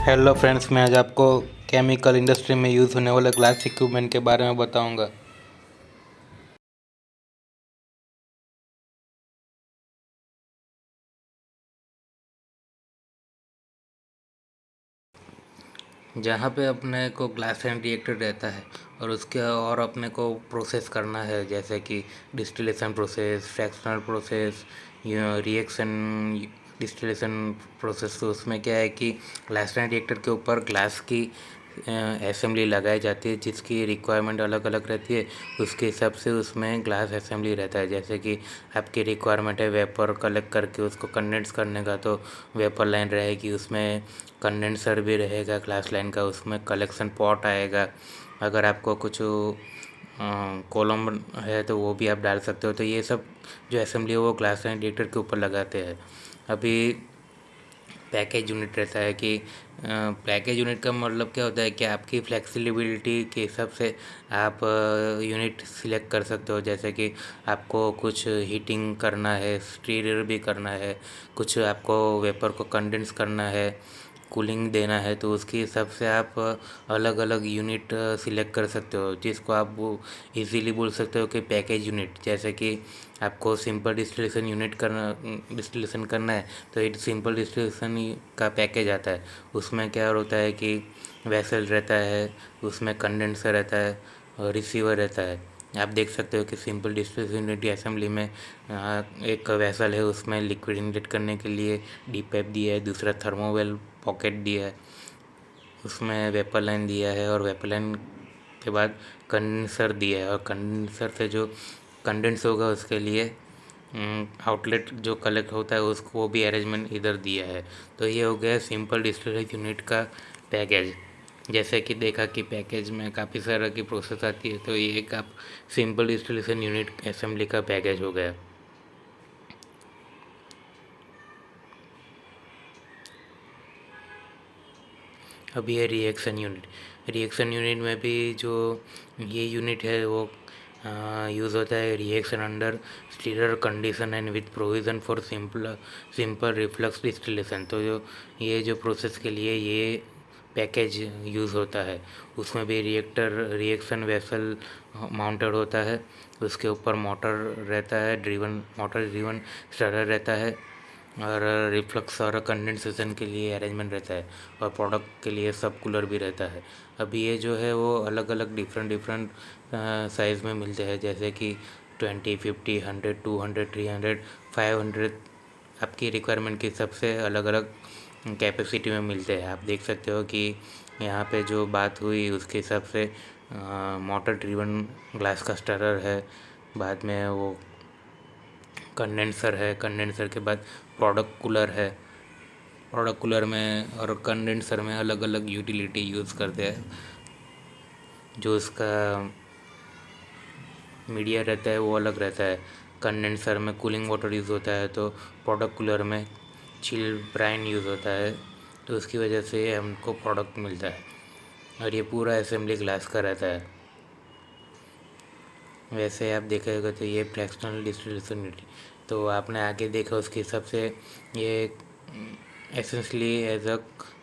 Hello friends, मैं आज आपको केमिकल इंडस्ट्री में यूज़ होने वाले ग्लास इक्विपमेंट के बारे में बताऊंगा। जहाँ पे अपने को ग्लास एंड रिएक्टर रहता है और उसके और अपने को प्रोसेस करना है, जैसे कि distillation process, fractional process, reaction distillation process. तो उसमें क्या है कि ग्लास एंड रिएक्टर के ऊपर ग्लास की असेंबली लगाई जाती है, जिसकी रिक्वायरमेंट अलग अलग रहती है। उसके हिसाब से उसमें ग्लास असेंबली रहता है। जैसे कि आपकी रिक्वायरमेंट है वेपर कलेक्ट करके उसको कंडेंस करने का, तो वेपर लाइन रहेगी, उसमें कंडेंसर भी रहेगा ग्लास लाइन का, उसमें कलेक्शन पॉट आएगा। अगर आपको कुछ कॉलम है तो वो भी आप डाल सकते हो। तो ये सब जो असेंबली है वो ग्लास लाइन रिएक्टर के ऊपर लगाते हैं। अभी पैकेज यूनिट रहता है कि पैकेज यूनिट का मतलब क्या होता है कि आपकी फ्लेक्सिबिलिटी के हिसाब से आप यूनिट सिलेक्ट कर सकते हो। जैसे कि आपको कुछ हीटिंग करना है, स्टीयर भी करना है, कुछ आपको वेपर को कंडेंस करना है, कूलिंग देना है, तो उसके हिसाब से आप अलग अलग यूनिट सिलेक्ट कर सकते हो, जिसको आप वो इजीली बोल सकते हो कि पैकेज यूनिट। जैसे कि आपको सिंपल डिस्टिलेशन करना है तो एक सिंपल डिस्टिलेशन का पैकेज आता है। उसमें क्या होता है कि वेसल रहता है, उसमें कंडेंसर रहता है और रिसीवर रहता है। आप देख सकते हो कि सिंपल डिस्टिलेशन यूनिट असेंबली में एक वेसल है, उसमें लिक्विड इंजेक्ट करने के लिए डी पाइप दिया है, दूसरा थर्मोवेल पॉकेट दिया है, उसमें वेपर लाइन दिया है और वेपर लाइन के बाद कंडेंसर दिया है, और कंडेंसर से जो कंडेंस होगा उसके लिए आउटलेट जो कलेक्ट होता है उसको वो भी अरेंजमेंट इधर दिया है। तो ये हो गया सिंपल डिस्टिलेशन यूनिट का पैकेज। जैसे कि देखा कि पैकेज में काफ़ी सारा की प्रोसेस आती है, तो ये एक आप सिंपल डिस्टिलेशन यूनिट असेंबली का पैकेज हो गया। अभी है रिएक्शन यूनिट। रिएक्शन यूनिट में भी जो ये यूनिट है वो यूज़ होता है reaction under stirrer condition and with provision for simple reflux distillation. तो जो ये जो प्रोसेस के लिए ये पैकेज यूज़ होता है, उसमें भी रिएक्शन वेसल माउंटेड होता है। उसके ऊपर मोटर रहता है, मोटर ड्रिवन स्टरर रहता है, और रिफ्लक्स और कंडेंसेशन के लिए अरेंजमेंट रहता है, और प्रोडक्ट के लिए सब कूलर भी रहता है। अभी ये जो है वो अलग अलग डिफरेंट डिफरेंट साइज़ में मिलते हैं, जैसे कि 20, 50, 100, 200, 300, 500 आपकी रिक्वायरमेंट के हिसाब से अलग अलग कैपेसिटी में मिलते हैं। आप देख सकते हो कि यहाँ पे जो बात हुई उसके हिसाब से मोटर ड्रिवन ग्लास का स्टरर है, बाद में वो कंडेंसर है, कंडेंसर के बाद प्रोडक्ट कूलर है। प्रोडक्ट कूलर में और कंडेंसर में अलग अलग यूटिलिटी यूज़ करते हैं। जो उसका मीडिया रहता है वो अलग रहता है। कंडेंसर में कूलिंग वाटर यूज़ होता है, तो प्रोडक्ट कूलर में चिल ब्राइन यूज़ होता है। तो उसकी वजह से हमको प्रोडक्ट मिलता है, और ये पूरा असेंबली ग्लास का रहता है। वैसे आप देखेगा तो ये फ्रैक्शनल डिस्टिलेशन यूनिट, तो आपने आगे देखा उसके हिसाब से ये essentially as a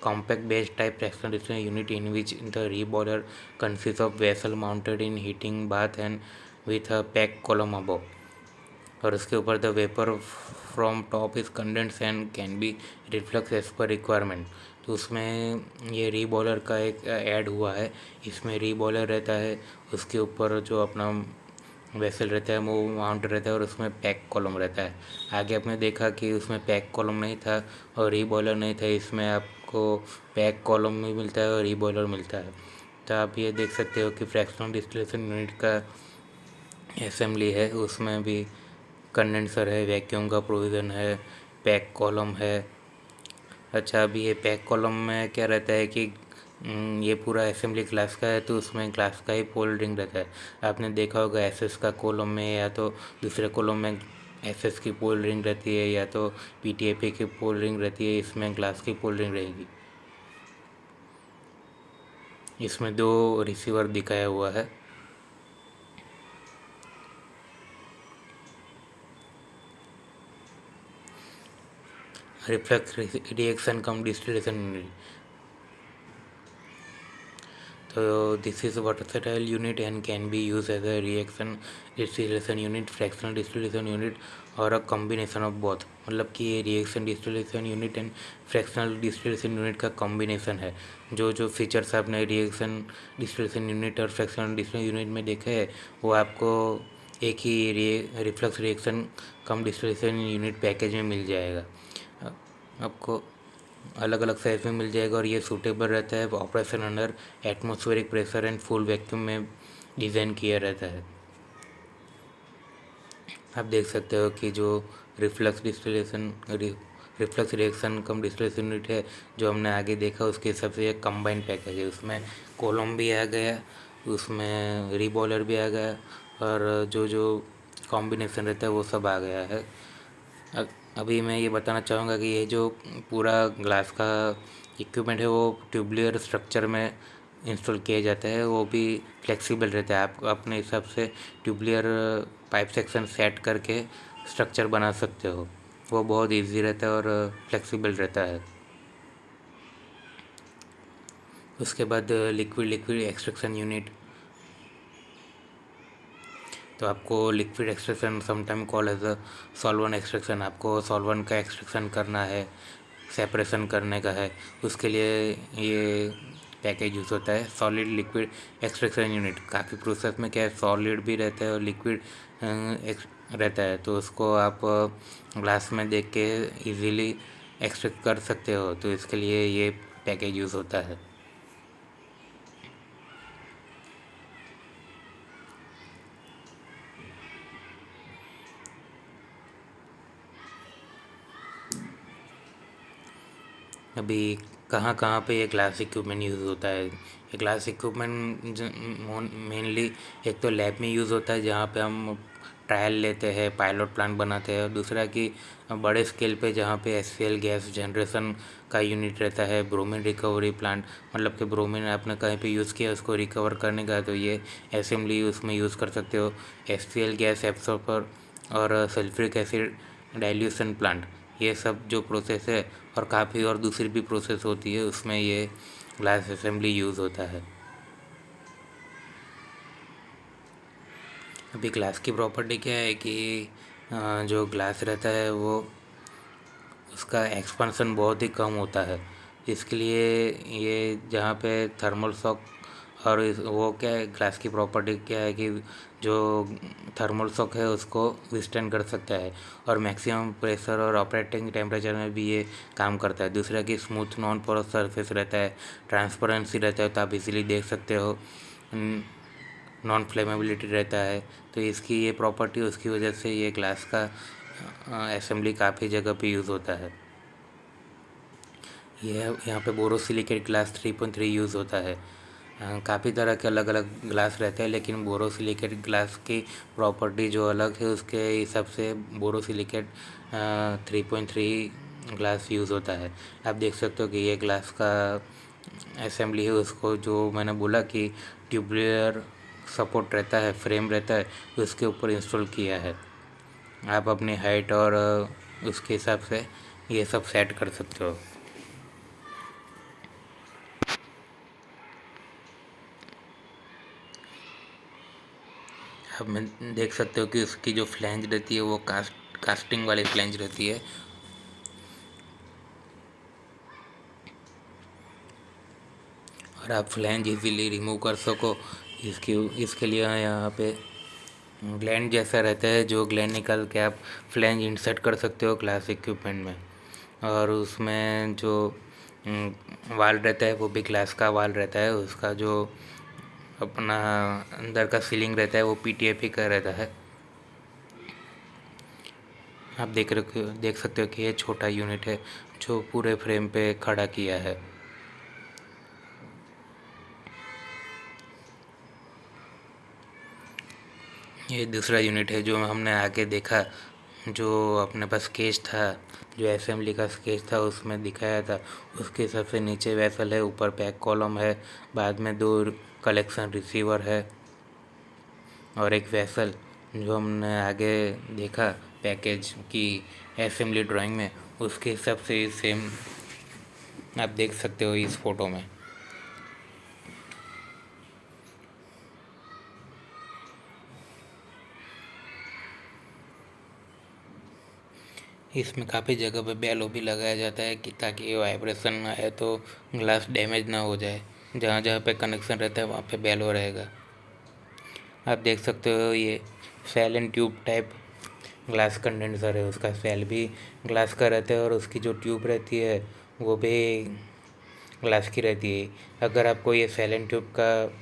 compact base type fractional distillation unit in which the reboiler consists of vessel mounted in heating bath and with a pack column above, और उसके ऊपर the vapour from top is condense and can be reflux as per requirement. तो उसमें ये reboiler का एक add हुआ है। इसमें रीबॉयलर रहता है, उसके ऊपर जो अपना वेसल रहता है वो माउंट रहता है, और उसमें पैक कॉलम रहता है। आगे आपने देखा कि उसमें पैक कॉलम नहीं था और रीबॉयलर नहीं था, इसमें आपको पैक कॉलम भी मिलता है और रीबॉयलर मिलता है। तो आप ये देख सकते हो कि फ्रैक्शनल डिस्टिलेशन यूनिट का असेंबली है, उसमें भी कंडेंसर है, वैक्यूम का प्रोविज़न है, पैक कॉलम है। अच्छा, अभी ये पैक कॉलम में क्या रहता है कि ये पूरा असेंबली ग्लास का है, तो उसमें ग्लास का ही फोल्डिंग रहता है। आपने देखा होगा एसएस का कॉलम में या तो दूसरे कॉलम में एसएस की फोल्डिंग रहती है, या तो पीटीएपी की फोल्डिंग रहती है, इसमें ग्लास की फोल्डिंग रहेगी। इसमें दो रिसीवर दिखाया हुआ है। रिफ्लेक्स रिएक्शन कम डिस्टिलेशन यूनिट, तो this is versatile unit and can be used as a reaction distillation unit, fractional distillation unit और अ combination of both। मतलब कि ये reaction distillation unit and fractional distillation unit का combination है। जो जो features आपने रिएक्शन डिस्टिलेशन यूनिट और फ्रैक्शनल डिस्टिलेशन यूनिट में देखे हैं वो आपको एक ही रिफ्लक्स रिएक्शन कम डिस्टिलेशन यूनिट पैकेज में मिल जाएगा। आपको अलग अलग साइज में मिल जाएगा और ये सूटेबल रहता है operation under atmospheric pressure and full vacuum में डिज़ाइन किया रहता है। आप देख सकते हो कि जो रिफ्लक्स डिस्टिलेशन रिफ्लक्स रिएक्शन कम डिस्टिलेशन यूनिट है जो हमने आगे देखा उसके हिसाब से एक कंबाइंड पैकेज है। उसमें कॉलम भी आ गया, उसमें रीबॉयलर भी आ गया और जो जो कॉम्बिनेशन रहता है वो सब आ गया है। अभी मैं ये बताना चाहूँगा कि ये जो पूरा ग्लास का इक्विपमेंट है वो ट्यूबुलर स्ट्रक्चर में इंस्टॉल किया जाता है। वो भी फ्लेक्सिबल रहता है, आप अपने हिसाब से ट्यूबुलर पाइप सेक्शन सेट करके स्ट्रक्चर बना सकते हो। वो बहुत इजी रहता है और फ्लेक्सिबल रहता है। उसके बाद लिक्विड लिक्विड एक्सट्रैक्शन यूनिट। तो आपको liquid extraction sometime call as a solvent extraction, आपको सॉल्वेंट का एक्सट्रैक्शन करना है, सेपरेशन करने का है, उसके लिए ये पैकेज यूज़ होता है। सॉलिड लिक्विड एक्सट्रैक्शन यूनिट, काफ़ी प्रोसेस में क्या है सॉलिड भी रहता है और लिक्विड रहता है, तो उसको आप ग्लास में देख के इजीली एक्सट्रैक्ट कर सकते हो, तो इसके लिए ये पैकेज यूज़ होता है। अभी कहाँ कहाँ पे ये ग्लास इक्विपमेंट यूज़ होता है। ये ग्लास इक्विपमेंट मेनली एक तो लैब में यूज़ होता है जहाँ पे हम ट्रायल लेते हैं, पायलट प्लांट बनाते हैं, और दूसरा कि बड़े स्केल पे जहाँ पे एचसीएल गैस जनरेशन का यूनिट रहता है, ब्रोमीन रिकवरी प्लांट, मतलब कि ब्रोमीन आपने कहीं पे यूज़ किया उसको रिकवर करने का, तो ये असेंबली उसमें यूज़ कर सकते हो। एचसीएल गैस एब्सॉर्बर और सल्फ्यूरिक एसिड डाइल्यूशन प्लांट, ये सब जो प्रोसेस है और काफ़ी और दूसरी भी प्रोसेस होती है उसमें ये ग्लास असेंबली यूज़ होता है। अभी ग्लास की प्रॉपर्टी क्या है कि जो ग्लास रहता है वो उसका एक्सपांसन बहुत ही कम होता है। इसके लिए ये जहाँ पे थर्मल शॉक और वो क्या है ग्लास की प्रॉपर्टी क्या है कि जो थर्मल शॉक है उसको विथस्टैंड कर सकता है और मैक्सिमम प्रेशर और ऑपरेटिंग टेम्परेचर में भी ये काम करता है। दूसरा कि स्मूथ नॉन पोरस सरफेस रहता है, ट्रांसपेरेंसी रहता है, तो आप इजीली देख सकते हो, नॉन फ्लेमेबिलिटी रहता है। तो इसकी ये प्रॉपर्टी उसकी वजह से ये ग्लास का असेंबली काफ़ी जगह पे यूज़ होता है। ये यहाँ पे बोरोसिलिकेट ग्लास 3.3 यूज़ होता है। काफ़ी तरह के अलग अलग ग्लास रहते हैं लेकिन बोरोसिलिकेट ग्लास की प्रॉपर्टी जो अलग है उसके हिसाब से बोरोसिलिकेट 3.3 ग्लास यूज़ होता है। आप देख सकते हो कि ये ग्लास का असेंबली है उसको जो मैंने बोला कि ट्यूबुलर सपोर्ट रहता है, फ्रेम रहता है, उसके ऊपर इंस्टॉल किया है। आप अपनी हाइट और उसके हिसाब से ये सब सेट कर सकते हो। अब मैं देख सकते हो कि उसकी जो फ्लैंज रहती है वो कास्टिंग वाली फ्लैंज रहती है। और आप फ्लैंज इजीली रिमूव कर सको इसके लिए यहाँ पे ग्लैंड जैसा रहता है, जो ग्लैंड निकाल के आप फ्लैंज इंसर्ट कर सकते हो ग्लास इक्विपमेंट में। और उसमें जो वाल रहता है वो भी ग्लास का वाल रहता है, उसका जो अपना अंदर का सीलिंग रहता है वो पीटीएपी का रहता है। आप देख सकते हो कि ये छोटा यूनिट है जो पूरे फ्रेम पे खड़ा किया है। ये दूसरा यूनिट है जो हमने आगे देखा, जो अपने पास स्केच था, जो असेंबली का स्केच था उसमें दिखाया था, उसके हिसाब से नीचे वेसल है, ऊपर बैक कॉलम है, बाद में 2 कलेक्शन रिसीवर है और एक वेसल, जो हमने आगे देखा पैकेज की असेंबली ड्राइंग में, उसके हिसाब से सेम आप देख सकते हो इस फोटो में। इसमें काफ़ी जगह पे बेलो भी लगाया जाता है कि ताकि ये वाइब्रेशन ना आए तो ग्लास डैमेज ना हो जाए। जहाँ जहाँ पे कनेक्शन रहता है वहाँ पे बेलो रहेगा। आप देख सकते हो ये shell and tube type glass condenser है, उसका सेल भी ग्लास का रहता है और उसकी जो ट्यूब रहती है वो भी ग्लास की रहती है। अगर आपको ये सेल एंड ट्यूब का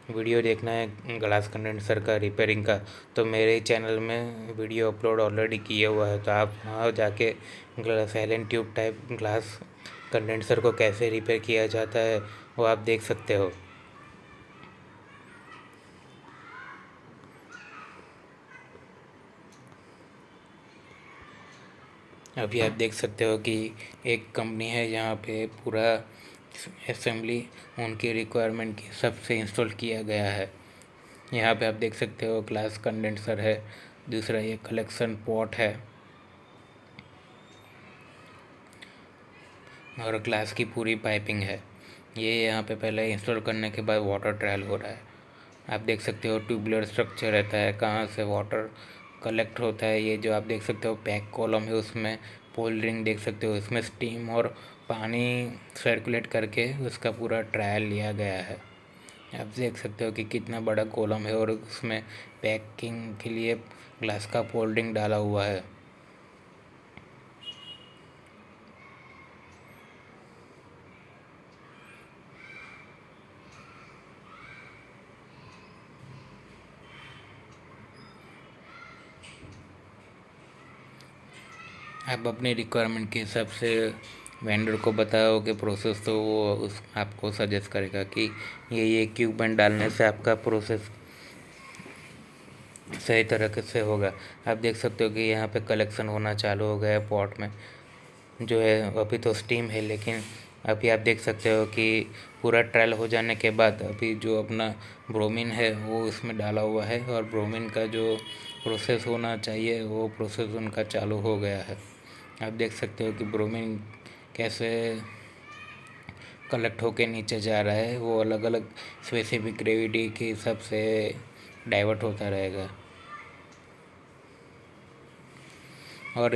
वीडियो देखना है ग्लास कंडेंसर का रिपेयरिंग का, तो मेरे चैनल में वीडियो अपलोड ऑलरेडी किया हुआ है, तो आप वहाँ जाके shell and tube type glass condenser को कैसे रिपेयर किया जाता है वो आप देख सकते हो। अभी आप देख सकते हो कि एक कंपनी है जहाँ पे पूरा असेंबली उनकी रिक्वायरमेंट के हिसाब से इंस्टॉल किया गया है। यहाँ पे आप देख सकते हो ग्लास कंडेंसर है, दूसरा ये कलेक्शन पॉट है और ग्लास की पूरी पाइपिंग है। ये यहाँ पे पहले इंस्टॉल करने के बाद वाटर ट्रायल हो रहा है। आप देख सकते हो ट्यूबुलर स्ट्रक्चर रहता है, कहाँ से वाटर कलेक्ट होता है। ये जो आप देख सकते हो पैक कॉलम है उसमें पोल रिंग देख सकते हो, इसमें स्टीम और पानी सर्कुलेट करके उसका पूरा ट्रायल लिया गया है। आप देख सकते हो कि कितना बड़ा कॉलम है और उसमें पैकिंग के लिए ग्लास का फोल्डिंग डाला हुआ है। आप अपनी रिक्वायरमेंट के हिसाब से वेंडर को बताओगे प्रोसेस, तो वो उस आपको सजेस्ट करेगा कि ये इक्विपमेंट डालने से आपका प्रोसेस सही तरीके से होगा। आप देख सकते हो कि यहाँ पे कलेक्शन होना चालू हो गया है पॉट में, जो है अभी तो स्टीम है, लेकिन अभी आप देख सकते हो कि पूरा ट्रायल हो जाने के बाद अभी जो अपना ब्रोमीन है वो इसमें डाला हुआ है और ब्रोमीन का जो प्रोसेस होना चाहिए वो प्रोसेस उनका चालू हो गया है। आप देख सकते हो कि ब्रोमीन कैसे कलेक्ट होके नीचे जा रहा है, वो अलग अलग स्पेसिफिक ग्रेविटी के हिसाब से डाइवर्ट होता रहेगा। और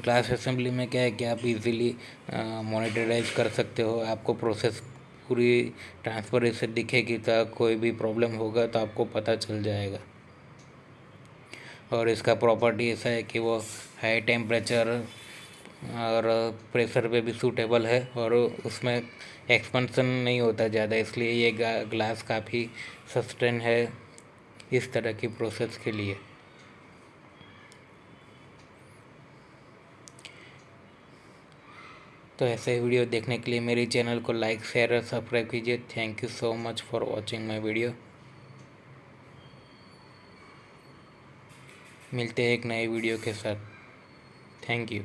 क्लास असेंबली में क्या है कि आप इजीली मॉनिटराइज कर सकते हो, आपको प्रोसेस पूरी ट्रांसपेरेंसी से दिखेगी, तो कोई भी प्रॉब्लम होगा तो आपको पता चल जाएगा। और इसका प्रॉपर्टी ऐसा है कि वो हाई टेम्परेचर और प्रेशर पे भी सूटेबल है और उसमें एक्सपेंशन नहीं होता ज़्यादा, इसलिए ये ग्लास काफ़ी सस्टेन है इस तरह की प्रोसेस के लिए। तो ऐसे वीडियो देखने के लिए मेरे चैनल को लाइक शेयर और सब्सक्राइब कीजिए। Thank you so much for watching my video. मिलते हैं एक नए वीडियो के साथ। Thank you.